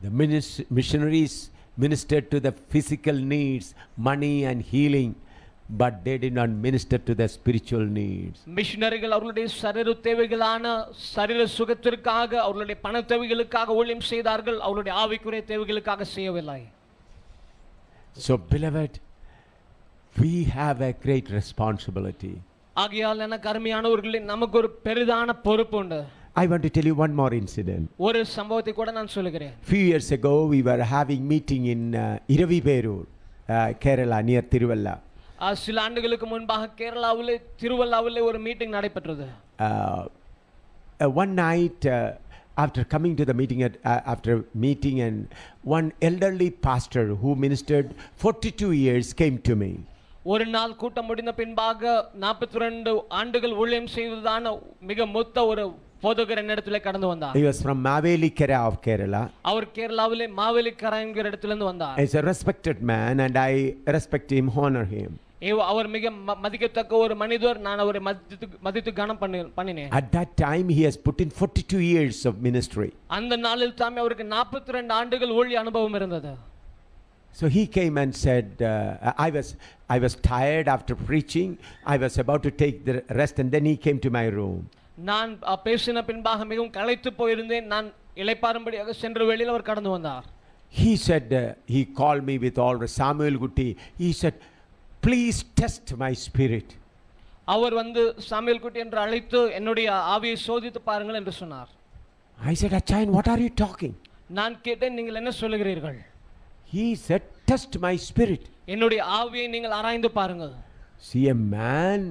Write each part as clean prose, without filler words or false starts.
The missionaries ministered to the physical needs, money and healing, but they did not minister to the spiritual needs. மிஷனரிகள் அவர்களுடைய சரீர தேவைகளான சரீர சுகத்திற்காக அவர்களுடைய பண தேவைகளுக்காக ஊழியம் செய்தார்கள், அவர்களுடைய ஆவிக்குரிய தேவைகளுக்காக செய்யவில்லை. So beloved, we have a great responsibility. ஆகையால் எனக்கு அருமையானவர்களே, நமக்கு ஒரு பெரிதான பொறுப்பு உண்டு. I want to tell you one more incident. ஒரு சம்பவத்தை கூட நான் சொல்லுகிறேன். Few years ago we were having meeting in Iraviperur, Kerala, near Tiruvalla. சில ஆண்டுகளுக்கு முன்பாக கேரளாவிலே திருவல்லாவிலே ஒரு மீட்டிங் நடைபெற்றது. One night after coming to the meeting after meeting, and one elderly pastor who ministered 42 years came to me. ஒரு நாள் கூட்டம் முடிந்த பின்பாக 42 ஆண்டுகள் ஊழியம் செய்ததான மிக மூத்த ஒரு போதகர் என்னிடத்திலே கடந்து வந்தார். He was from Mavelikara of Kerala. அவர் கேரளாவிலே மாவேலிக்கரா என்கிற இடத்திலிருந்து வந்தார். He is a respected man and I respect him, honor him. அவர் மிக மதிக்கத்தக்க ஒரு மனிதர், நான் அவரை மதித்து கனம் பண்ணினேன். At that time he has put in 42 years of ministry. அந்த நாளில் தாமே அவருக்கு 42 ஆண்டுகள் ஊழிய அனுபவம் இருந்தது. So he came and said, I was tired after preaching. I was about to take the rest, and then he came to my room. நான் பேசின பின்பாக மிகவும் களைத்து போயிருந்தேன். நான் இளைப்பாறும்படியாக சென்ற வேளையில் அவர் கடந்து வந்தார். He said, he called me with all the Samuel Gutti. He said, please test my spirit. அவர் வந்து சாமுவேல் குட்டி என்று அழைத்து என்னுடைய ஆவியை சோதித்து பாருங்கள் என்று சொன்னார். I said, Achayan, what are you talking? நான் கேட்டேன், நீங்கள் என்ன சொல்லுகிறீர்கள்? He said, test my spirit. என்னுடைய ஆவியை நீங்கள் ஆராய்ந்து பாருங்கள். See, a man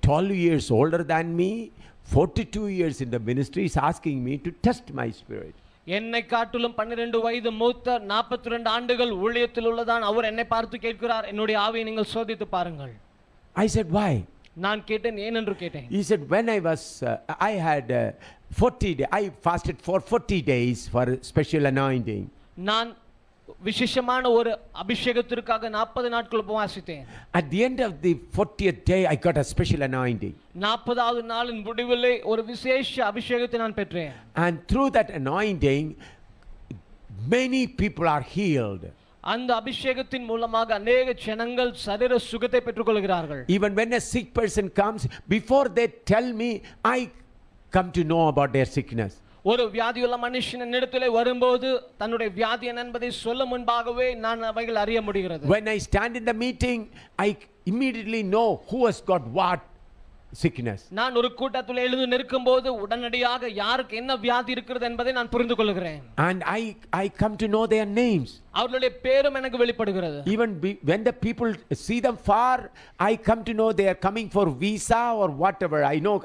12 years older than me, 42 years in the ministry, is asking me to test my spirit. என்னை காட்டிலும் 12 வயது மூத்த 42 ஆண்டுகள் ஊழியத்தில் உள்ளதான் அவர் என்னை பார்த்து கேட்கிறார், என்னுடைய ஆவியை நீங்கள் சோதித்து பாருங்கள். I said, why? நான் கேட்டேன், ஏன் என்று கேட்டேன். He said, when I had 40 days, I fasted for 40 days for special anointing. நான் விசேஷமான ஒரு அபிஷேகத்திற்காக 40 நாட்கள் உபவாசித்தேன். At the end of the 40th day I got a special anointing. 40வது நாளின் முடிவிலே ஒரு விசேஷ அபிஷேகத்தை நான் பெற்றேன். And through that anointing many people are healed. அந்த அபிஷேகத்தின் மூலமாக अनेक ஜனங்கள் சரீர சுகத்தை பெற்றுக்கொள்கிறார்கள். Even when a sick person comes, before they tell me, I come to know about their sickness. ஒரு வியாதியுள்ள மனுஷன் என்னிடத்திலே வரும்போது தன்னுடைய வியாதி என்ன என்பதை சொல்ல முன்பாகவே நான் அவைகள் அறிய முடிகிறது. When I stand in the meeting, I immediately know who has got what sickness. நான் ஒரு கூட்டத்தில் எழுந்து நிற்கும்போது உடனடியாக யாருக்கு என்ன வியாதி இருக்கிறது என்பதை நான் புரிந்து கொள்கிறேன். And I come to know their names. அவர்களுடைய பேரும் எனக்கு வெளிப்படுகிறது. Even when the people see them far, I come to know they are coming for visa or whatever.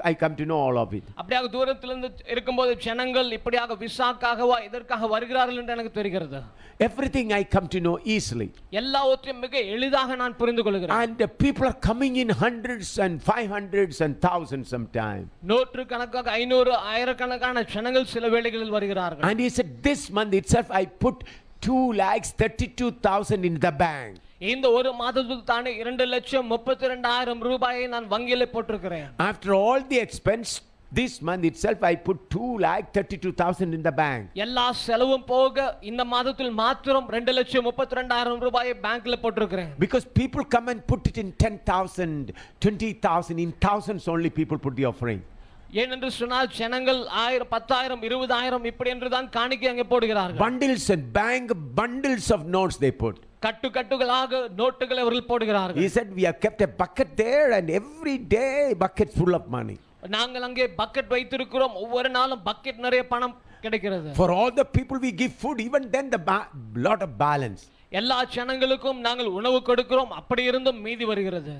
I come to know all of it. அப்படியாக தூரத்திலிருந்து இருக்கும்போது ஜனங்கள் இப்படியாக விசாக்காகவா இதற்காக வருகிறார்கள் என்று எனக்கு தெரிகிறது. Everything I come to know easily. எல்லாவற்றையும் மிக எளிதாக நான் புரிந்து கொள்கிறேன். And the people are coming in hundreds and 500s and thousands sometime. நூற்றுக்கணக்காக 500 ஆயிரக்கணக்கான ஜனங்கள் சில வேளைகளில் வருகிறார்கள். And he said, this month itself I put 2,32,000 in the bank. இந்த ஒரு மாதத்தில் தானே 2,32,000 ரூபாயை நான் வங்கியிலே போட்டிருக்கிறேன். After all the expense, this month itself I put 2,32,000 in the bank. எல்லா செலவும் போக இந்த மாதத்தில் மாத்திரம் 2,32,000 ரூபாயை பேங்க்ல போட்டிருக்கிறேன். Because people come and put it in 10,000, 20,000, in thousands only people put the offering. ஏனென்று சொன்னால் ஜனங்கள் 1000, 10,000, 20,000 இப்படி என்று தான் காணிக்கை அங்கே போடுகிறார்கள். Bundles and bank bundles of notes they put. கட்டுகளாக நோட்டுகளை அவர்கள் போடுகிறார்கள். He said, we have kept a bucket there and every day bucket full of money. நாங்கள் அங்கே பக்கெட் வைத்திருக்கிறோம், ஒவ்வொரு நாளும் பக்கெட் நிறைய பணம் கிடைக்கிறது. For all the people we give food, even then the lot of balance. எல்லா ஜனங்களுக்கும் நாங்கள் உணவு கொடுக்கிறோம், அப்படி இருந்தும் மீதி வருகிறது.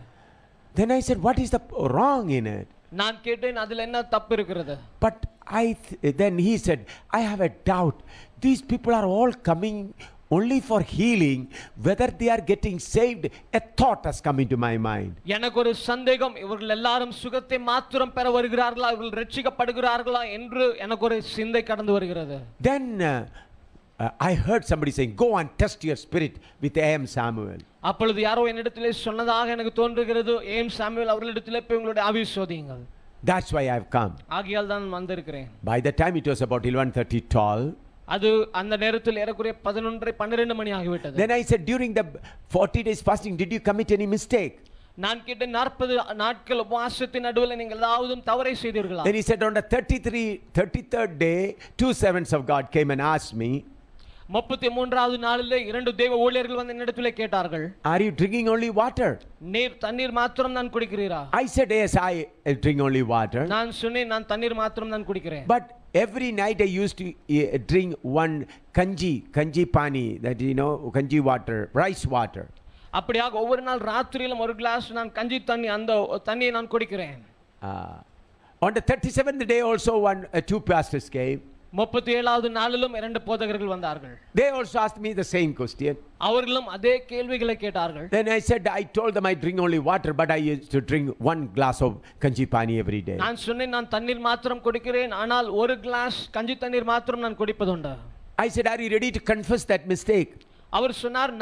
Then I said, what is the wrong in it? நான் கேட்டேன், அதில் என்ன தப்பு இருக்கிறது? But then he said, I have a doubt. These people are all coming only for healing. Whether they are getting saved, a thought has come into my mind. எனக்கு ஒரு சந்தேகம், இவர்கள் எல்லாரும் சுகத்தை மாத்திரம் பெற வருகிறார்களா, இவர்கள் ரட்சிக்கப்படுகிறார்களா என்று எனக்கு ஒரு சிந்தை கடந்து வருகிறது. Then I heard somebody saying, go and test your spirit with A.M. Samuel. அப்பொழுது யாரோ என்னிடத்திலே சொன்னதாக எனக்கு தோன்றுகிறது, A.M. சாமுவேல் அவர்களிடத்திலே போய் உங்களுடைய ஆவியை சோதியுங்கள். That's why I have come. ஆகையால் தான் வந்திருக்கிறேன். By the time it was about 11:30 12, அது அந்த நேரத்தில் ஏறக்குறைய 11:30 12 மணி ஆகிவிட்டது. Then I said, during the 40 days fasting, did you commit any mistake? நான் கேட்டேன் 40 நாட்கள் உபவாசத்தின் நடுவில் நீங்கள் ஏதாவது தவறை செய்தீர்களா? Then he said, on the 33rd day, 2 servants of God came and asked me, 33வது நாளிலே 2 தேவ ஊழியர்கள் வந்து என்னிடத்திலே கேட்டார்கள், are you drinking only water? நீர் தண்ணீர் மாத்திரம் தான் குடிக்கிறீரா? I said, yes, I drink only water. நான் சொன்னேன், நான் தண்ணீர் மாத்திரம் தான் குடிக்கிறேன். But every night I used to drink one kanji pani, that you know, kanji water, rice water. அப்படியாக ஒவ்வொரு நாள் ராத்திரியிலும் ஒரு கிளாஸ் நான் கஞ்சி தண்ணி அந்த தண்ணியை நான் குடிக்கிறேன். On the 37th day also two pastors came. 37வது நாளிலும் 2 போதகர்கள் வந்தார்கள். They also asked me the same question. அவர்களும் அதே கேள்விகளை கேட்டார்கள். Then I said, I told them I drink only water, but I used to drink 1 glass of kanji pani every day. நான் சொன்னேன், நான் தண்ணீர் மாத்திரம் குடிக்கிறேன், ஆனால் ஒரு கிளாஸ் கஞ்சி தண்ணீர் மாத்திரம் நான் குடிப்பதுண்டு. I said, are you ready to confess that mistake? அவர் சொன்னார்,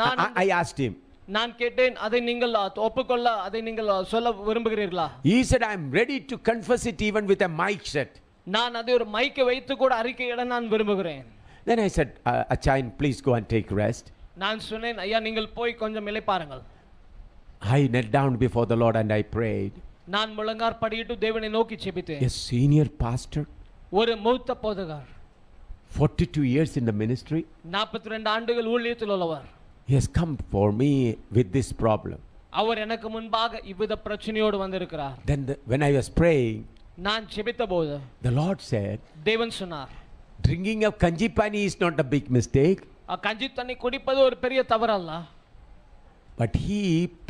I asked him. நான் கேட்டேன், அதை நீங்கள் ஒப்புக்கொள்ள, அதை நீங்கள் சொல்ல விரும்புகிறீர்களா? He said, I am ready to confess it even with a mic set. நான் அதை ஒரு மைக்கை வைத்து கூட அறிக்கையிட நான் விரும்புகிறேன். Then I said, Achayan, please go and take rest. நான் சொன்னேன், ஐயா நீங்கள் போய் கொஞ்சம் இளைப்பாருங்கள். I knelt down before the Lord and I prayed. நான் முழங்கார் படியிட்டு தேவனை நோக்கி ஜெபித்தேன். A senior pastor, ஒரு மூத்த போதகர், 42 years in the ministry, 42 ஆண்டுகள் ஊழியத்தில் உள்ளவர். he has come for me with this problem. அவர் எனக்கு முன்பாக இவ்வித பிரச்சனையோடு வந்திருக்கிறார். Then when I was praying, நான் ஜெபித்தபோது the Lord said, தேவன் சொன்னார், drinking of kanji pani is not a big mistake. கஞ்சி தண்ணி குடிப்பது ஒரு பெரிய தவறு அல்ல. But he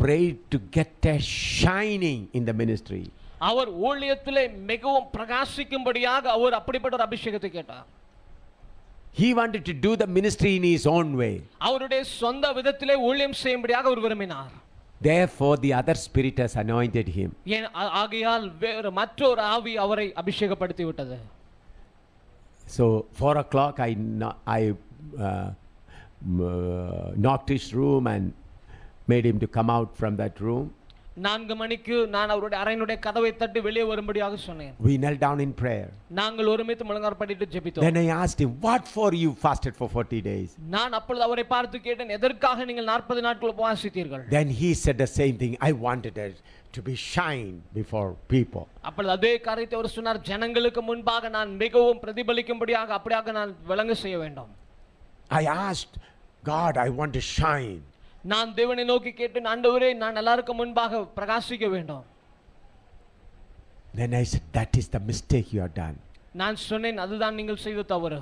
prayed to get a shining in the ministry. அவர் ஊழியத்திலே மிகவும் பிரகாசிக்கும்படியாக அவர் அப்படிப்பட்ட ஒரு அபிஷேகத்தை கேட்டார். He wanted to do the ministry in his own way. அவருடைய சொந்த விதத்திலே ஊழியம் செய்யும்படியாக அவர் விரும்பினார். Therefore the other spirit has anointed him. ஆகையால் வேறு மற்றொரு ஆவி அவரை அபிஷேகப்படுத்தி விட்டது. So 4 o'clock I knocked his room and made him to come out from that room. 4 மணிக்கு நான் அவருடைய அறையினுடைய கதவை தட்டி வெளியே வரும்படியாக சொன்னேன். We knelt down in prayer. நாங்கள் ஒருமித்து முழங்கார் படிட்டு ஜெபித்தோம். Then I asked him, what for you fasted for 40 days? நான் அப்பொழுது அவரை பார்த்து கேட்டேன், எதற்காக நீங்கள் 40 நாட்கள் உபவாசித்தீர்கள்? Then he said the same thing. I wanted it to be shine before people. அப்பொழுது அதே காரியத்தை அவர் சொன்னார், ஜனங்களுக்கு முன்பாக நான் மிகவும் பிரதிபலிக்கும்படியாக அப்படியாக நான் விளங்க செய்ய வேண்டும். I asked God, I want to shine. நான் தேவனை நோக்கி கேட்டேன், ஆண்டவரே நான் எல்லாருக்கும் முன்பாக பிரகாசிக்க வேண்டும். Then I said, that is the mistake you have done. நான் சொன்னேன், அதுதான் நீங்கள் செய்த தவறு.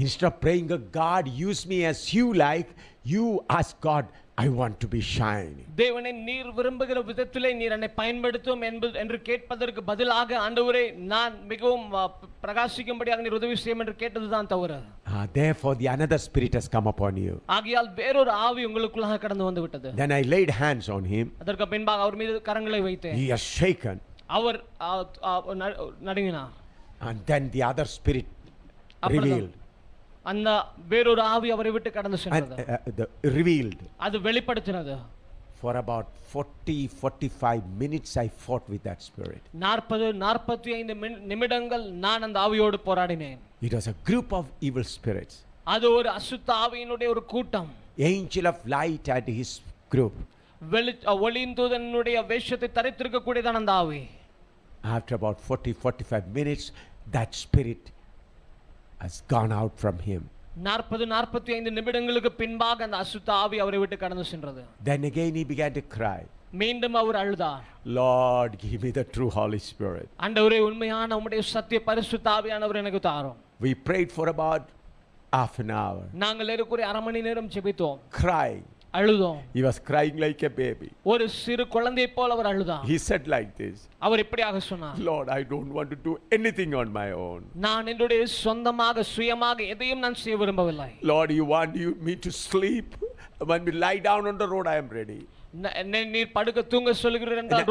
Instead of praying, God use me as you like, you ask God, I want to be shining. தேவனே நீர் விரும்புகிற விதத்திலே நீர் என்னை பயன்படுத்தும் என்று கேட்பதற்கு பதிலாக, ஆண்டவரே நான் மிகவும் பிரகாசிக்கும்படியாக நீர் உதவி செய்யும் என்று கேட்டதுதான் தவறு. Therefore the another spirit has come upon you. ஆகையால் வேறொரு ஆவி உங்களுக்குள்ளாக கடந்து வந்து விட்டது. Then I laid hands on him. அதற்கு பின்பாக அவர் மீது கரங்களை வைத்தேன். He has shaken. Our நடுங்கினார். And then the other spirit revealed. அந்த வேறொரு ஆவி அவரை விட்டு கடந்து சென்றது. Revealed. அது வெளிப்படுத்தினது. For about 40-45 minutes I fought with that spirit. 40-45 நிமிடங்கள் நான் அந்த ஆவியோடு போராடினேன். It was a group of evil spirits. அது ஒரு அசுத்த ஆவியினுடைய ஒரு கூட்டம். Angel of light and his group. ஒளியின் தூதனுடைய வேஷத்தை தரித்திருக்க கூடியதான் அந்த ஆவி. After about 40-45 minutes that spirit has gone out from him. 40-45 நிமிடங்களுக்கு பின்பாக அந்த அசுத்த ஆவி அவரை விட்டு கடந்து சென்றது. Then again he began to cry. மீண்டும் அவர் அழுதார். Lord, give me the true Holy Spirit. ஆண்டவரே உண்மையான உம்முடைய சத்திய பரிசுத்த ஆவியானவர் எனக்கு தாரும். We prayed for about half an hour. நாங்கள் ஏறக்குறைய அரை மணி நேரம் ஜெபித்தோம். Crying. அழுதோம். He was crying like a baby. ஒரு சிறு குழந்தையை போல அவர் அழுதார். He said like this. அவர் இப்படியாக சொன்னார், Lord, I don't want to do anything on my own. நான் என்னுடைய சொந்தமாக சுயமாக எதையும் நான் செய்ய விரும்பவில்லை. Lord, you want me to sleep? When we lie down on the road, I am ready. நீர் படுக்க தூங்க சொல்கிறீர் என்றால்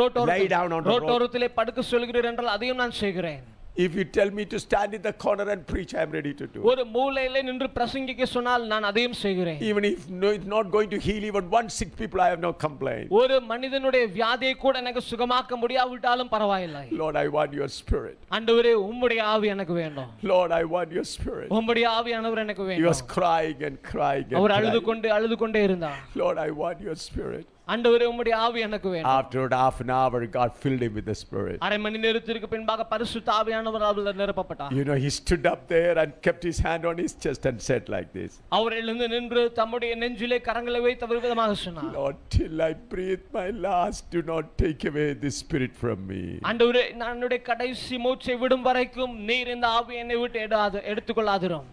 ரோட்டோரத்திலே படுக்க சொல்கிறீர் என்றால் அதையும் நான் செய்கிறேன். If you tell me to stand in the corner and preach, I am ready to do it. ஒரு மூலையிலே நின்று பிரசங்கிக்க சொன்னால் நான் அதையும் செய்கிறேன். Even if no, it's not going to heal even one sick people, I have no complaint. ஒரு மனிதனுடைய வியாதியை கூட எனக்கு சுகமாக்க முடியாவிட்டாலும் பரவாயில்லை. Lord, I want your spirit. ஆண்டவரே உம்முடைய ஆவி எனக்கு வேண்டும். Lord, I want your spirit. உம்முடைய ஆவியானவர் எனக்கு வேண்டும். He was crying and crying and our crying. அழுது கொண்டே இருந்தார். Lord, I want your spirit. ஆண்டவரே உம்முடைய ஆவி எனக்கு வேண்டும். After half an hour, God filled him with the spirit. அரை மணி நேரத்திற்கு பின்பாக பரிசுத்த ஆவியானவர் அவரில் நிரப்பப்பட்டார். You know, he stood up there and kept his hand on his chest and said like this. அவர் எழுந்து நின்று தம்முடைய நெஞ்சிலே கரங்களை வைத்து அவர் விதமாக சொன்னார். Lord, till I breathe my last, do not take away this spirit from me. ஆண்டவரே நான் என்னுடைய கடைசி மூச்சை விடும் வரைக்கும் நீர் இந்த ஆவியை என்னை விட்டு எடுத்துக்கொள்ளாதிரும்.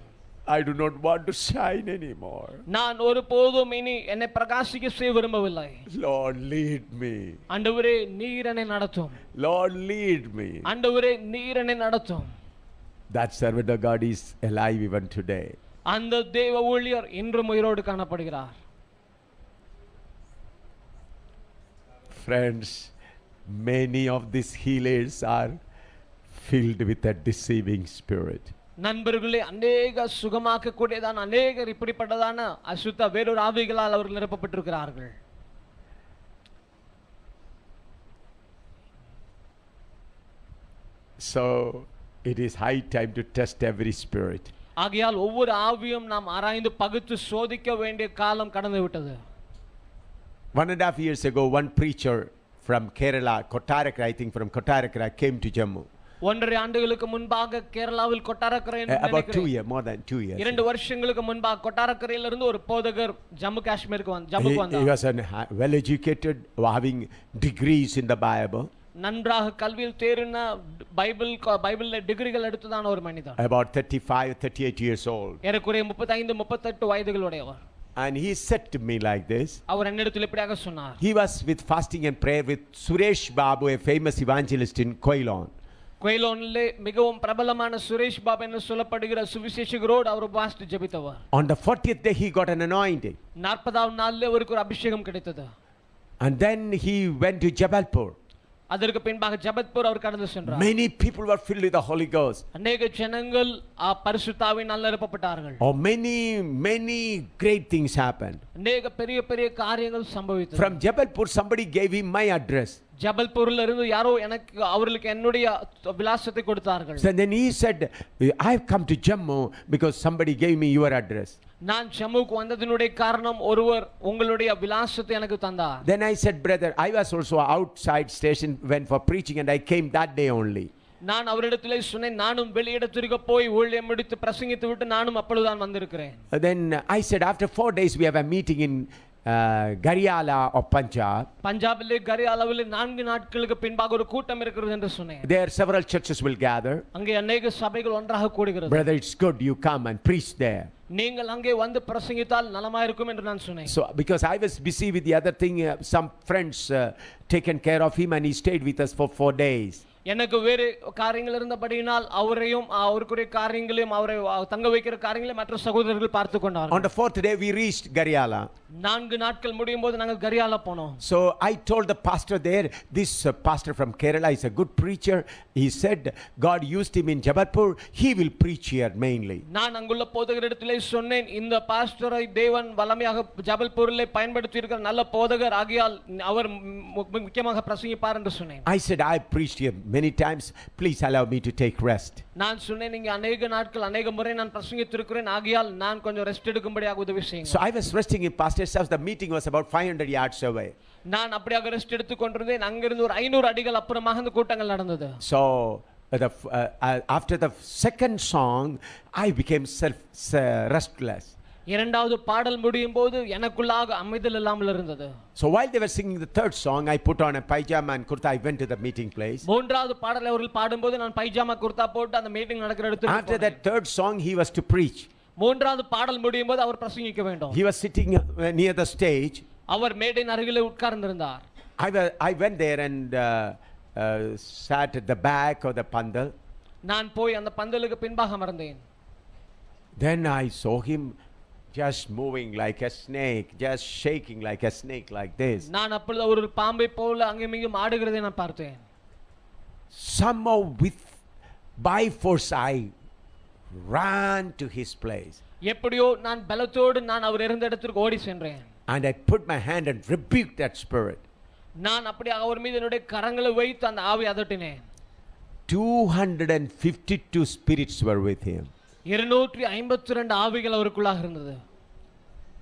I do not want to shine anymore. நான் ஒருபோதும் இனி என்னை பிரகாசிக்க செய்ய விரும்பவில்லை. Lord, lead me. ஆண்டவரே நீர் என்னை நடத்தும். Lord, lead me. ஆண்டவரே நீர் என்னை நடத்தும். That servant of God is alive even today. அந்த தேவ ஊழியர் இன்றும் உயிரோடு காணப்படுகிறார். Friends, many of these healers are filled with a deceiving spirit. நண்பர்களே, அநேக சுகமாக்க கூடியதான அநேகர் இப்படிப்பட்டதான அசுத்த வேறொரு ஆவிகளால் அவர்கள் நிரப்பப்பட்டிருக்கிறார்கள். So it is high time to test every spirit. ஆகையால் ஒவ்வொரு ஆவியும் நாம் ஆராய்ந்து பகுத்து சோதிக்க வேண்டிய காலம் கடந்து விட்டது. 1.5 years ago, one preacher from Kerala, Kottarakara, I think from Kottarakara, came to Jammu. ஒன்றரை ஆண்டுகளுக்கு முன்பாக கேரளாவில் Kottarakkara About 2 years, more than 2 years. 2 வருஷங்களுக்கு முன்பாக கொட்டாரக்கரையில இருந்து ஒரு போதகர் ஜம்மு காஷ்மீருக்கு ஜம்முக்கு He வந்தார். was well educated, having degrees in the Bible. நன்றாக கல்வியில் தேறின பைபிள்ல டிகிரிகள் எடுத்ததான ஒரு மனிதர். About 35, 38 years old. ஏறக்குறைய 35 38 வயதுகளுடையவர். And he said to me like this. அவர் என்னிடத்தில் இப்படியாக சொன்னார். He was with fasting and prayer with Suresh Babu, a famous evangelist in Koilon. கொயிலோனிலே மிகவும் பிரபலமான சுரேஷ் பாபு என்று சொல்லப்படுகிற சுவிசேஷகரோடு அவர் உபவாசித்து ஜெபித்தவர். On the 40th day he got an anointing. 40ஆவது நாளிலே அவருக்கு ஒரு அபிஷேகம் கிடைத்தது. And then he went to Jabalpur. அதற்கு பின்பாக ஜபத்பூர் அவர் கடந்து சென்றார். Many people were filled with the Holy Ghost. அநேக ஜனங்கள் பரிசுத்த ஆவியினால் நிரப்பப்பட்டார்கள். Oh, many great things happened. அநேக பெரிய பெரிய காரியங்கள் சம்பவித்தது. From Jabalpur somebody gave him my address. ஜபல்பூர்ல இருந்து யாரோ அவர்களுக்கு என்னுடைய விலாசத்தை கொடுத்தார்கள். So then he said, I have come to Jammu because somebody gave me your address. நான் ஜம்முக்கு வந்ததினுடைய காரணம் ஒருவர் உங்களுடைய விலாசத்தை எனக்கு தந்தார். Then I said, brother, I was also outside station went for preaching and I came that day only. நான் அவரிடத்திலே சொன்னேன், நானும் வெளியிடத்திற்கு போய் ஊழியம் முடித்து பிரசங்கித்து விட்டு நானும் அப்பொழுதுதான் வந்திருக்கிறேன். Then I said, after 4 days we have a meeting in Gariala of Punjab. பஞ்சாபிலே கரியாலாவிலே 4 நாட்களுக்கு பின்பாக ஒரு கூட்டம் இருக்கிறது என்று சொன்னேன். There several churches will gather. அங்கே अनेक சபைகள் ஒன்றாக கூடுகிறது. Brother, it's good you come and preach there. நீங்கள் அங்கே வந்து பிரசங்கித்தால் நலமாயிருக்கும் என்று நான் சொன்னேன். So because I was busy with the other thing, some friends taken care of him and he stayed with us for 4 days. எனக்கு வேறு காரியங்கள் இருந்தபடியினால் அவரையும் அவருக்குரிய காரியங்களையும் அவரை தங்க வைக்கிற காரியங்களையும் மற்ற சகோதரர்கள் பார்த்து கொண்டார்கள். On the 4th day we reached Gariala. 4 நாட்கள் முடியும் போது நாங்கள் கரியாலா போனோம். So I told the pastor there, this pastor from Kerala is a good preacher. He said God used him in Jabalpur, he will preach here mainly. நான் அங்குள்ள போதகரிடத்திலே சொன்னேன், இந்த பாஸ்டரை தேவன் வல்லமையாக ஜபல்பூரிலே பயன்படுத்தி இருக்கிற நல்ல போதகர் ஆகியால் அவர் முக்கியமாக பிரசங்கிப்பார் என்று சொன்னேன். I said I preached here many times, please allow me to take rest. நான் சொன்னேன், நீங்க अनेक நாட்கள் अनेक முறை நான் பிரசங்கித்திருக்கிறேன் ஆகியால் நான் கொஞ்சம் ரெஸ்ட் எடுக்கும்படியாக உதவி செய்யுங்க. So I was resting in pastor's house. The meeting was about 500 yards away. நான் அப்படியாக ரெஸ்ட் எடுத்து கொண்டிருந்தேன். அங்கிருந்து ஒரு 500 அடிகள் அப்புறமாக அந்த கூட்டங்கள் நடந்தது. So after the second song I became restless. இரண்டாவது பாடல் முடியும் போது எனக்குள்ளாக அமைதல் இல்லாமல் இருந்தது. So while they were singing the third song, I put on a pajama and kurta. I went to the meeting place. மூன்றாவது பாடலை அவர்கள் பாடும்போது நான் பைஜாமா குர்தா போட்டு அந்த மீட்டிங் நடக்கிற இடத்துக்கு After that third song he was to preach. மூன்றாவது பாடல் முடியும் போது அவர் பிரசங்கிக்க வேண்டும். He was sitting near the stage. அவர் மேடையின் அருகிலே உட்கார்ந்திருந்தார். I went there and sat at the back of the pandal. நான் போய் அந்த பந்தலுக்கு பின்பாக அமர்ந்தேன். Then I saw him just moving like a snake, just shaking like a snake like this. நான் அப்பொழுது ஒரு பாம்பை போல அங்கே இங்கும் ஆடுகிறதை நான் பார்த்தேன். Somehow with by force I ran to his place. எப்படியோ நான் பலத்தோடு நான் அவர் இருந்த இடத்திற்கு ஓடி சென்றேன். And I put my hand and rebuked that spirit. நான் அப்படி அவர் மீது என்னுடைய கரங்களை வைத்து அந்த ஆவி அதட்டினேன். 252 spirits were with him. 252 ஆவிகள் அவருக்குள்ளாக இருந்தது.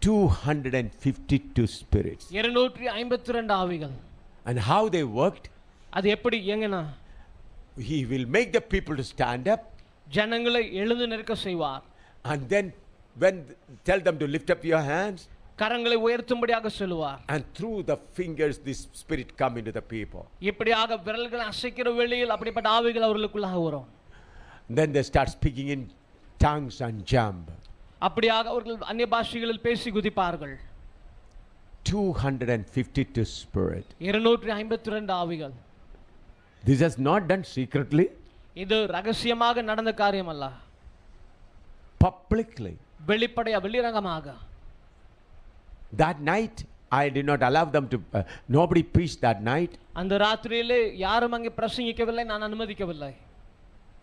252 spirits. 252 ஆவிகள். And how they worked? அது எப்படி இயங்கினா? He will make the people to stand up. ஜனங்களை எழுந்து நிற்க செய்வார். And then when tell them to lift up your hands. கரங்களை உயர்த்தும்படியாக சொல்லுவார். And through the fingers this spirit come into the people. இப்படியாக விரல்களை அசைக்கிற வேளையில் அப்படிப்பட்ட ஆவிகள் அவர்களுக்குள்ளாக வரும். Then they start speaking in tongues and jump. அப்படியாக அவர்கள் அந்நிய பாஷைகளில் பேசி குதிப்பார்கள். 252 spirit. 252 ஆவிகள். This is not done secretly. இது ரகசியமாக நடந்த காரியம் அல்ல. Publicly. வெளிரங்கமாக. That night I did not allow them to nobody preached that night. அந்த ராத்திரியிலே யாரும் அங்கே பிரசங்கிக்கவில்லை, நான் அனுமதிக்கவில்லை.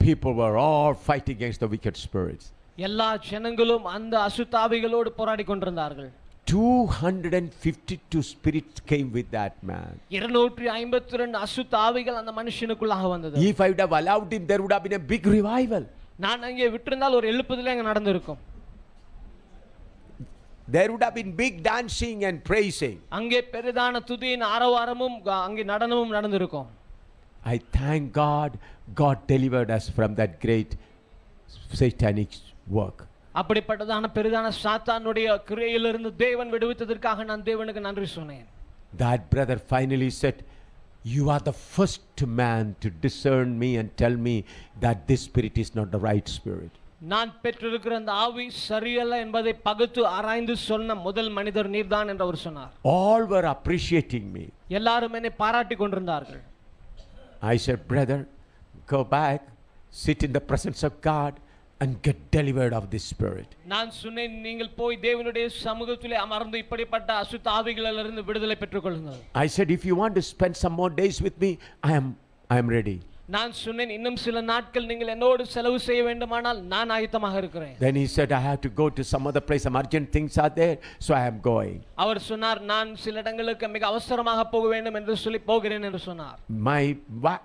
People were all fighting against the wicked spirits. எல்லா ஜனங்களும் அந்த அசுத்த ஆவிகளோடு போராடி கொண்டிருந்தார்கள். 252 spirits came with that man. 252 அசுத்த ஆவிகள் அந்த மனுஷனுக்குள்ளாக வந்தது. If I would have allowed him, there would have been a big revival. நான் அங்கே விட்டிருந்தால் ஒரு எழுப்புதலே அங்கே நடந்திருக்கும். There would have been big dancing and praising. அங்கே பெரிதான துதியின் ஆரவாரமும் அங்கே நடனமும் நடந்திருக்கும். I thank God, God delivered us from that great satanic work. அப்படிப்பட்டதான பெரிதான சாத்தானுடைய கிரியையிலிருந்து தேவன் விடுவித்ததற்காக நான் தேவனுக்கு நன்றி சொன்னேன். That brother finally said, you are the first man to discern me and tell me that this spirit is not the right spirit. நான் பெற்றிருக்கிற அந்த ஆவி சரியல்ல என்பதை பகுத்து ஆராய்ந்து சொன்ன முதல் மனிதர் நீர்தான் என்று அவர் சொன்னார். All were appreciating me. எல்லாரும் என்னை பாராட்டி கொண்டிருந்தார்கள். I said, brother, go back, sit in the presence of God and get delivered of this spirit. நான் சொன்னேன், நீங்கள் போய் தேவனுடைய சமூகத்திலே அமர்ந்து இப்படிப்பட்ட அசுத்த ஆவிகளிலிருந்து விடுதலை பெற்றுக்கொள்ளுங்கள். I said, if you want to spend some more days with me, I am ready. நான் சொன்னேன், இன்னும் சில நாட்கள் நீங்கள் என்னோடு செலவு செய்ய வேண்டுமானால் நான் ஆயத்தமாக இருக்கிறேன். Then he said, I have to go to some other place, some urgent things are there, so I am going. அவர் சொன்னார், நான் சில இடங்களுக்கு மிக அவசரமாக போக வேண்டும் என்று சொல்லி போகிறேன் என்று சொன்னார்.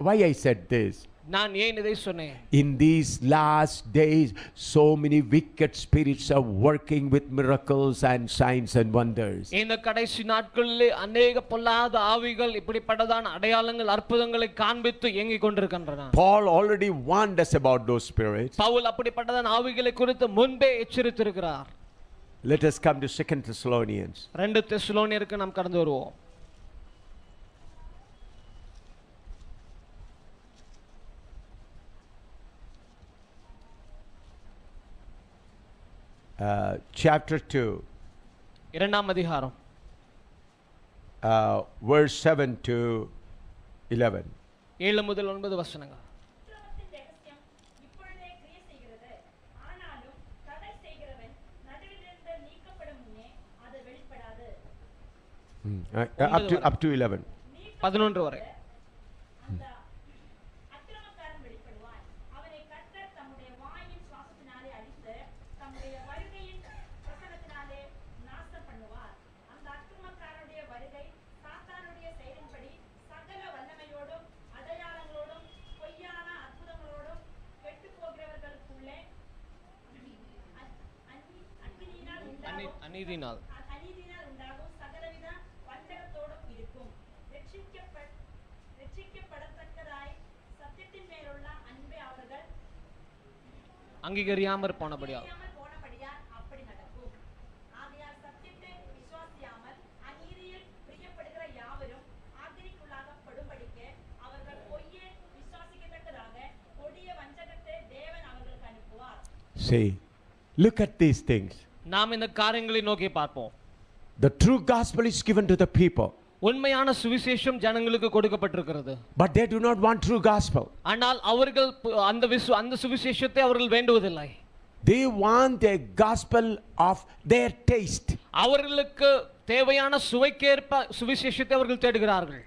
Why I said this? நான் ஏன் இதை சொன்னேன்? In these last days, so many wicked spirits are working with miracles and signs and wonders. இந்த கடைசி நாட்களிலே अनेक பொல்லாத ஆவிகள் இப்படிப்பட்டதான அடையாளங்கள் அற்புதங்களை காண்பித்து இயங்கிக் கொண்டிருக்கின்றன. Paul already warned us about those spirits. Pavul அப்படிப்பட்டதான ஆவிகளை குறித்து முன்பே எச்சரித்திருக்கிறார். Let us come to 2 Thessalonians. 2 தெசலோனியருக்கு நாம் கடந்து வருவோம். Chapter 2, இரண்டாம் அதிகாரம், verse 7 to 11. 7 முதல் 9 வசனங்கள். Up to 11. 11 வரை. அநீதியினால் உண்டாகும் சகலவித வஞ்சகத்தோடும் இருக்கும். ரட்சிக்கப்படத்தக்கதாய் சத்தியத்தின் மேலுள்ள அன்பை அவர்கள் அங்கீகரியாமற் போனபடியால் அப்படி நடக்கும். ஆகையால் சத்தியத்தை விசுவாசியாமல் அநீதியில் பிரியப்படுகிற யாவரும் ஆக்கினைக்குள்ளாகப்படும்படிக்கு அவர்கள் பொய்யை விசுவாசிக்கத்தக்கதாக கொடிய வஞ்சகத்தை தேவன் அவர்களுக்கு அனுப்புவார். See, look at these things. நாம் இந்த காரியங்களை நோக்கி பார்ப்போம். The true gospel is given to the people. உண்மையான சுவிசேஷம் ஜனங்களுக்கு கொடுக்கப்பட்டிருக்கிறது. But they do not want true gospel. ஆனால் அவர்கள் அந்த சுவிசேஷத்தை அவர்கள் வேண்டுவதில்லை. They want a gospel of their taste. அவர்களுக்கு தேவையான சுவைக்கேற்ப சுவிசேஷத்தை அவர்கள் தேடுகிறார்கள்.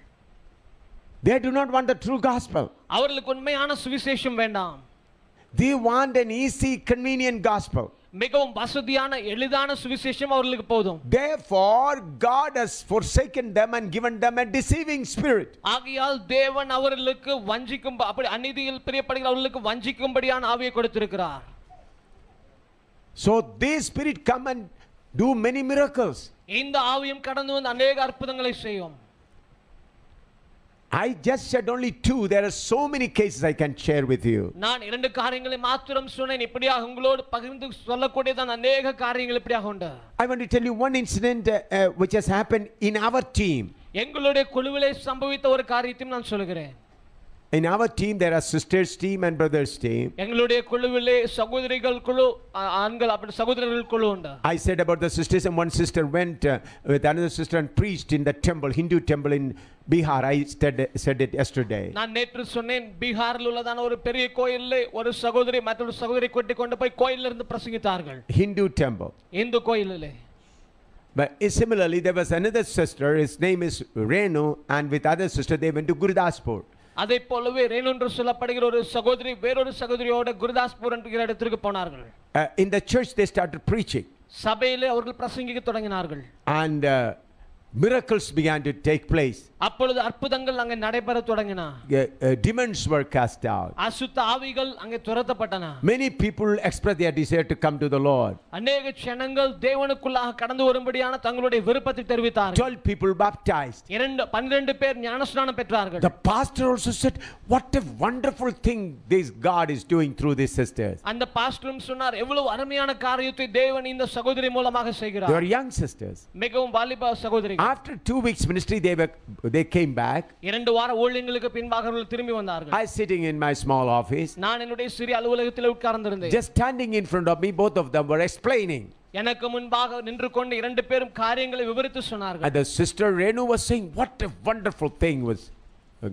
They do not want the true gospel. அவர்களுக்கு உண்மையான சுவிசேஷம் வேண்டாம். They want an easy, convenient gospel. மிகவும் வசதியான எளிதான சுவிசேஷம் அவர்களுக்கு போதும். Therefore, God has forsaken them and given them a deceiving spirit. ஆகையால் தேவன் அவர்களுக்கு வஞ்சிக்கும் அப்படி அநீதியில் பிரியப்படுகிற அவர்களுக்கு வஞ்சிக்கும்படியான ஆவியை கொடுத்திருக்கிறார். So this spirit come and do many miracles. இந்த ஆவியும் கடந்து வந்து अनेक அற்புதங்களை செய்யும். I just said only two. There are so many cases I can share with you. நான் இரண்டு காரியங்களை மாத்திரம் சொன்னேன். இப்படியாக உங்களோடு பகிர்ந்து சொல்லக்கூடியதான अनेक காரியங்கள் இப்படியாக உண்டு. I want to tell you one incident which has happened in our team. எங்களுடைய குழுவிலே சம்பவித்த ஒரு காரியத்தையும் நான் சொல்கிறேன். In our team there are sisters team and brothers team. எங்களுடைய குழுவிலே சகோதரிகள் குழு ஆண்கள் அப்படி சகோதரர்கள் குழு உண்டு. I said about the sisters, and one sister went with another sister and preached in the temple, Hindu temple in Bihar. I said it yesterday. நான் நேற்று சொன்னேன் பீகாரில் உள்ளதான ஒரு பெரிய கோயிலிலே ஒரு சகோதரி மற்றொரு சகோதரி கூட்டி கொண்டு போய் கோயிலில் இருந்து பிரசங்கித்தார்கள். Hindu temple. இந்து கோயிலிலே. But similarly there was another sister, his name is Renu, and with other sister they went to Gurdaspur. அதே போலவே ரேணு என்று சொல்லப்படுகிற ஒரு சகோதரி வேறொரு சகோதரியோட குருதாஸ்பூர் என்கிற இடத்திற்கு போனார்கள். In the church they started preaching. சபையிலே அவர்கள் பிரசங்கிக்க தொடங்கினார்கள். And miracles began to take place. அப்பொழுது அற்புதங்கள் அங்கே நடைபெற தொடங்கின. Demons were cast out. அசுத்த ஆவிகள் அங்கே துரத்தப்பட்டன. Many people expressed their desire to come to the Lord. अनेक ஜனங்கள் தேவனுக்குள்ளாக கடந்து வரும்படியான தங்களுடைய விருப்பத்தை தெரிவித்தார்கள். 12 people baptized. 12 பேர் ஞானஸ்நானம் பெற்றார்கள். The pastor also said, what a wonderful thing this God is doing through these sisters. அந்த பாஸ்டரும் சொன்னார் எவ்வளவு அருமையான காரியத்தை தேவன் இந்த சகோதரி மூலமாக செய்கிறார். They were young sisters. மிகவும் வாலிப சகோதரிகள். After 2 weeks ministry they came back. 2 வார ஊழியங்களுக்கு பின்பாக அவர்கள் திரும்பி வந்தார்கள். I sitting in my small office. நான் என்னுடைய சிறிய அலுவலகத்தில் உட்கார்ந்திருந்தேன். Just standing in front of me, both of them were explaining. எனக்கு முன்பாக நின்று கொண்டு 2 பேரும் காரியங்களை விவரித்து சொன்னார்கள். And the sister Renu was saying, what a wonderful thing was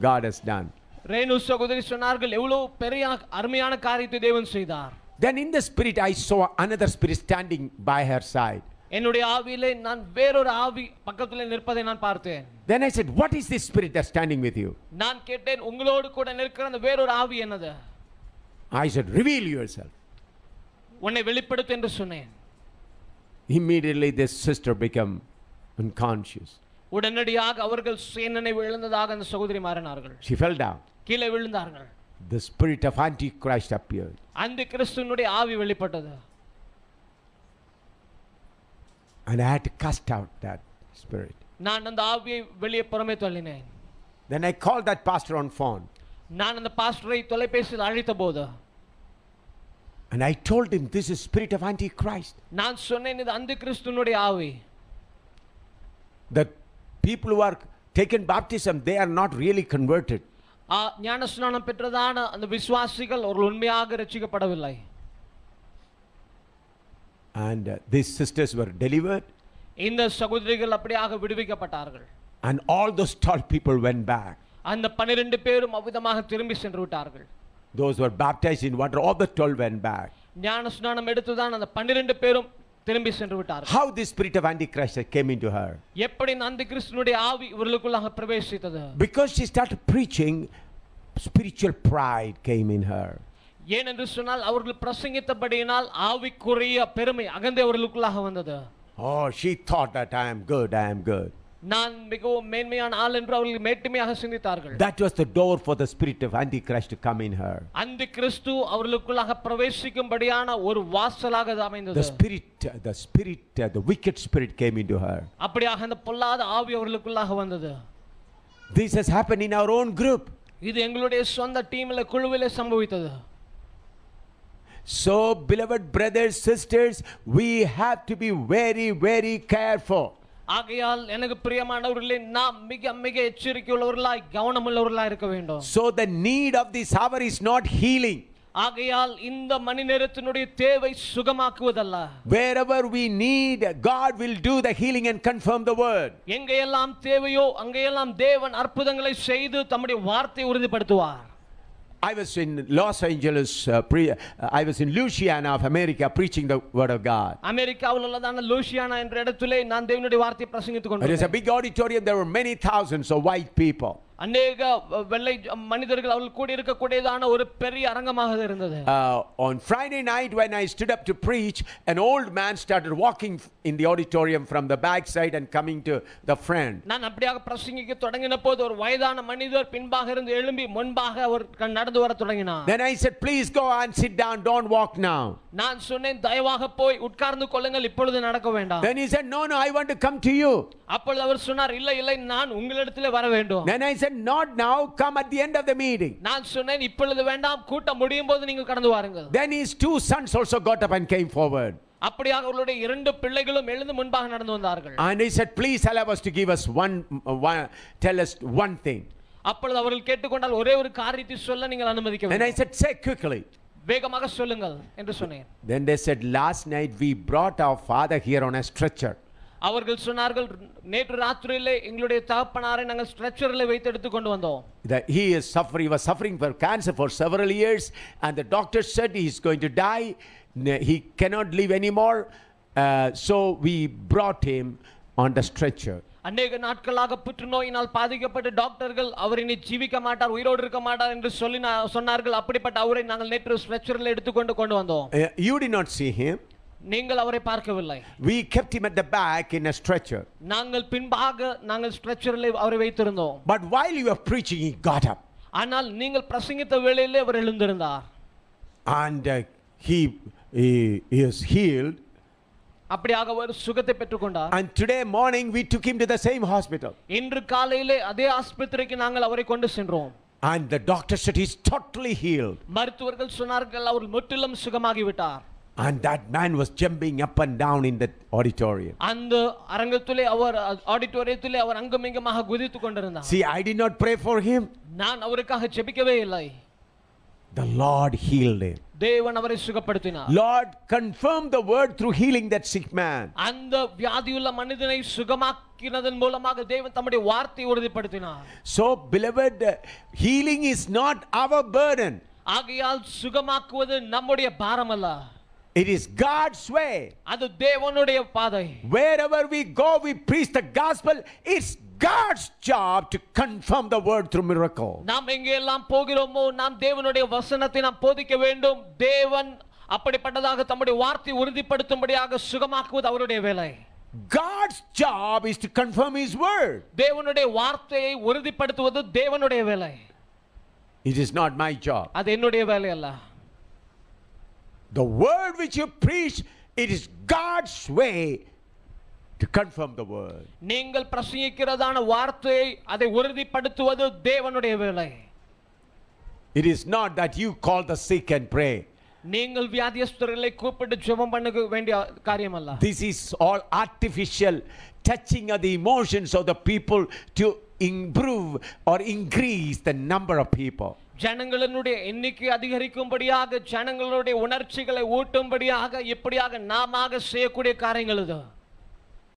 God has done. Renu சகோதரி சொன்னார்கள் எவ்வளவு பெரிய அருமையான காரியத்தை தேவன் செய்தார். Then in the spirit I saw another spirit standing by her side. என்னுடைய ஆவியிலே நான் வேறொரு ஆவி பக்கத்திலே நிற்பதை நான் பார்த்தேன். Then I said, what is this spirit that's standing with you? நான் கேட்டேன் உங்களோடு கூட நிற்கிற அந்த வேறொரு ஆவி என்னது? I said, reveal yourself. உன்னை வெளிப்படுத்து என்று சொன்னேன். Immediately this sister became unconscious. உடனடியாக அவர்கள் சுயநினைவு இழந்ததாக அந்த சகோதரி மாறினார்கள். She fell down. கீழே விழுந்தார்கள். The spirit of Antichrist appeared. அந்த கிறிஸ்துவினுடைய ஆவி வெளிப்பட்டது. And I had to cast out that spirit. நான் அந்த ஆவியை வெளியே புறமே தள்ளினேன். Then I called that pastor on phone. நான் அந்த பாஸ்டரை தொலைபேசியில் அழைத்தபோது And I told him, this is spirit of Antichrist. நான் சொன்னேன் இது அந்த கிறிஸ்துவினுடைய ஆவி. The people who are taken baptism, they are not really converted. ஞானஸ்நானம் பெற்றதான அந்த விசுவாசிகள் அவர்கள் உண்மையாக ரட்சிக்கப்படவில்லை. And these sisters were delivered. இந்த சகோதரிகள் அப்படியாக விடுவிக்கப்பட்டார்கள். And all those 12 people went back. அந்த 12 பேரும் அவ்விதமாக திரும்பி சென்று விட்டார்கள். Those who were baptized in water, all the 12 went back. ஞானஸ்நானம் எடுத்துதான் அந்த 12 பேரும் திரும்பி சென்று விட்டார்கள். How the spirit of Antichrist came into her? எப்படி அந்த கிறிஸ்துவினுடைய ஆவி இவர்களுக்குள்ளாக பிரவேசித்தது? Because she started preaching, spiritual pride came in her. ஏனென்று சொன்னால் அவர்கள் பிரசங்கித்தபடியினால் ஆவிக்குரிய பெருமை அகந்தை அவர்களுக்குள்ளாக வந்தது. Oh, she thought that I am good. நான் மிகவும் மேன்மையான ஆள் என்று அவர்கள் மேட்டுமையாக சிந்தித்தார்கள். That was the door for the spirit of Antichrist to come in her. அந்த கிறிஸ்து அவர்களுக்குள்ளாக பிரவேசிக்கும்படியான ஒரு வாசலாக அமைந்தது. The wicked spirit came into her. அப்படியாக அந்த பொல்லாத ஆவி அவர்களுக்குள்ளாக வந்தது. This has happened in our own group. இது எங்களுடைய சொந்த டீமிலே குழுவிலே சம்பவித்தது. So beloved brothers, sisters, we have to be very, very careful. ஆகையால் எனக்கு பிரியமானவர்களே நாம் மிக மிக எச்சரிக்கையுள்ளவர்களாய் கவனமுள்ளவர்களாய் இருக்க வேண்டும். So the need of this hour is not healing. ஆகையால் இந்த மணி நேரத்தினுடைய தேவை சுகமாக்குவதல்ல. Wherever we need, God will do the healing and confirm the word. எங்கெல்லாம் தேவையோ அங்கெல்லாம் தேவன் அற்புதங்களை செய்து தம்முடைய வார்த்தையை உறுதிப்படுத்துவார். I was in Los Angeles, I was in Louisiana of America preaching the word of God. அமெரிக்காவில் உள்ளதான லூசியானா என்ற இடத்திலே நான் தேவனுடைய வார்த்தையை பிரசங்கித்துக் It was a கொண்டிருந்தேன். big auditorium. There were many thousands of white people. அநேக வெள்ளை மனிதர்கள் அவர்கள் கூட இருக்கக்கூடியதான ஒரு பெரிய அரங்கமாக இருந்தது. On Friday night when I stood up to preach, an old man started walking in the auditorium from the back side and coming to the front. நான் அப்படியாக பிரசங்கிக்க தொடங்கின போது ஒரு வயதான மனிதர் பின்பாக இருந்து எழும்பி முன்பாக அவர் நடந்து வர தொடங்கினார். Then I said, please go and sit down, don't walk now. நான் சொன்னேன், தயவாக போய் உட்கார்ந்து கொள்ளுங்கள், இப்பொழுது நடக்க வேண்டாம். Then he said, no, I want to come to you. அப்பொழுது அவர் சொன்னார், இல்லை நான் உங்களிடத்திலே வர வேண்டும். Then I said, not now, come at the end of the meeting. நான் சொன்னேன், இப்பொழுது வேண்டாம், கூட்டம் முடியும் போது நீங்கள் கடந்து வாருங்கள். Then his 2 sons also got up and came forward. அப்படியாக அவருடைய 2 பிள்ளைகளும் எழுந்து முன்பாக நடந்து வந்தார்கள். And he said, please allow us to give us tell us one thing. அப்பொழுது அவர்கள் கேட்டுக்கொண்டால் ஒரே ஒரு காரியத்தை சொல்ல நீங்கள் அனுமதிக்க வேண்டும். And I said, say quickly. வேகமாக சொல்லுங்கள் என்று சொன்னேன். Then they said, last night we brought our father here on a stretcher. அவர்கள் சொன்னார்கள், நேற்று ராத்திரியிலே எங்களுடைய தகப்பனாரை நாங்கள் ஸ்ட்ரெச்சரில் வைத்து எடுத்து கொண்டு வந்தோம். That he was suffering for cancer for several years, and the doctor said he is going to die, he cannot live anymore, so we brought him on the stretcher. அநேக நாட்களாக புற்றுநோயினால் பாதிக்கப்பட்ட டாக்டர்கள் அவர் இனி ஜீவிக்க மாட்டார், உயிரோடு இருக்க மாட்டார் என்று சொன்னார்கள். அப்படிப்பட்ட அவரை நாங்கள் நேற்று ஸ்ட்ரெச்சரில் எடுத்துக்கொண்டு கொண்டு வந்தோம். You did not see him. நீங்கள் அவரை பார்க்கவில்லை. We kept him at the back in a stretcher. நாங்கள் பின்பாக நாங்கள் ஸ்ட்ரெச்சரில் அவரை வைத்திருந்தோம். But while you were preaching, he got up. ஆனால் நீங்கள் பிரசங்கித்த வேளையிலே அவர் எழுந்திருந்தார். And he is healed. அப்படியாக அவர் சுகத்தை பெற்றுக்கொண்டார். And today morning we took him to the same hospital. இன்று காலையிலே அதே ஆஸ்பத்திரிக்கு நாங்கள் அவரை கொண்டு சென்றோம். And the doctor said he is totally healed. மருத்துவர்கள் சொன்னார்கள் அவர் முற்றிலும் சுகமாகி விட்டார். And that man was jumping up and down in the auditorium. அந்த அரங்கத்திலே அவர் ஆடிட்டோரியத்திலே அவர் அங்கமிங்கமாக குதித்து கொண்டிருந்தார். See, I did not pray for him. நான் அவருக்காக ஜெபிக்கவே இல்லை. The Lord healed him. தேவன் அவரை சுகப்படுத்தினார். Lord confirmed the word through healing that sick man. அந்த வியாதியுள்ள மனிதனை சுகமாக்கினதன் மூலமாக தேவன் தம்முடைய வார்த்தையை உறுதிப்படுத்தினார். So beloved, healing is not our burden. ஆகையால் சுகமாக்குவது நம்முடைய பாரம் அல்ல. It is God's way. அது தேவனுடைய பாதை. Wherever we go, we preach the gospel. It's God's job to confirm the word through miracle. நாம் எங்கெல்லாம் போகிறோமோ நாம் தேவனுடைய வசனத்தை நாம் போதிக்க வேண்டும். தேவன் அப்படிப்பட்டதாக தம்முடைய வார்த்தையை உறுதிப்படுத்தும்படியாக சுகமாக்குவது அவருடைய வேலை. God's job is to confirm his word. தேவனுடைய வார்த்தையை உறுதிப்படுத்துவது தேவனுடைய வேலை. It is not my job. அது என்னுடைய வேலை அல்ல. The word which you preach, it is God's way to confirm the word. நீங்கள் பிரசங்கிக்கிறதான வார்த்தையை அதை உறுதிப்படுத்துவது தேவனுடைய வேலை. It is not that you call the sick and pray. நீங்கள் வியாதியஸ்தர்களை கூப்பிட்டு ஜெபம் பண்ண வேண்டிய காரியம் அல்ல. This is all artificial touching of the emotions of the people to improve or increase the number of people. ஜனங்களுடைய எண்ணிக்கை அதிகரிக்கும்படியாக ஜனங்களுடைய உணர்ச்சிகளை ஊட்டும்படியாக இப்படியாக நாமாக செய்யக்கூடிய காரியங்கள் இது.